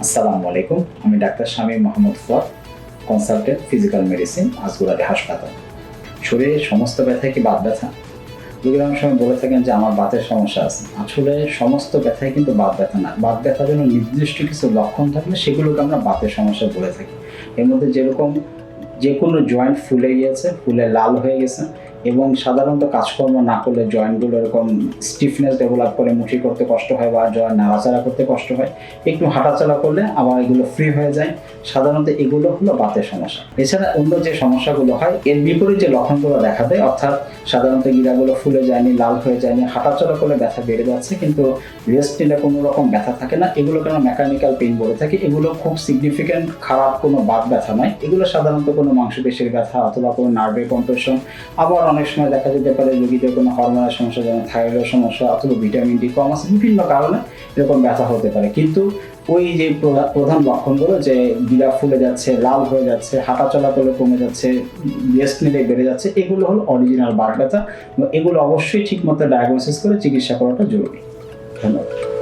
আসসালামু আলাইকুম। আমি ডাক্তার Shamim Mahmud Fuad, consultant physical medicine, আজগুরাদি হাসপাতাল। শরীরের সমস্ত ব্যথাই কি বাত ব্যথা? রোগীরা অনেক সময় বলে থাকেন যে আমার বাতের সমস্যা আছে। আসলে সমস্ত ব্যথাই কিন্তু বাত ব্যথা না। বাত ব্যথার জন্য নির্দিষ্ট কিছু লক্ষণ থাকলে সেগুলোকে আমরা বাতের সমস্যা বলে থাকি। এর মধ্যে যেরকম যেকোনো জয়েন্ট ফুলে গিয়েছে, ফুলে লাল হয়ে গেছে এবং সাধারণত কাজকর্ম না করলে জয়েন্টগুলো এরকম স্টিফনেস ডেভেলপ করে, মুঠি করতে কষ্ট হয় বা জয়েন্ট নাড়াচাড়া করতে কষ্ট হয়। একটু হাঁটাচলা করলে আবার এগুলো ফ্রি হয়ে যায়। সাধারণত এগুলো হলো বাতের সমস্যা। এছাড়া অন্য যে সমস্যাগুলো হয় এর বিপরীত যে লক্ষণগুলো দেখা দেয়, অর্থাৎ সাধারণত গিরাগুলো ফুলে যায়নি, লাল হয়ে যায়নি, হাঁটাচলা করলে ব্যথা বেড়ে যাচ্ছে কিন্তু রেস্ট নিলে কোনো রকম ব্যথা থাকে না, এগুলোকে আমরা মেকানিক্যাল পেইন বলে থাকি। এগুলো খুব সিগনিফিক্যান্ট খারাপ কোনো বাত ব্যথা নয়। এগুলো সাধারণত কোনো মাংসপেশির ব্যথা অথবা কোনো নার্ভের কম্প্রেশন। আবার অনেক সময় দেখা যেতে পারে রোগীদের কোনো হরমোনের সমস্যা, যেমন থাইরয়েডের সমস্যা অথবা ভিটামিন ডি কম আছে, বিভিন্ন কারণে এরকম ব্যথা হতে পারে। কিন্তু ওই যে প্রধান লক্ষণগুলো, যে গিরা ফুলে যাচ্ছে, লাল হয়ে যাচ্ছে, হাঁটাচলা করলে কমে যাচ্ছে, রেস্ট নিলে বেড়ে যাচ্ছে, এগুলো হলো অরিজিনাল বাত ব্যথা। এগুলো অবশ্যই ঠিকমতো ডায়াগনোসিস করে চিকিৎসা করাটা জরুরি। ধন্যবাদ।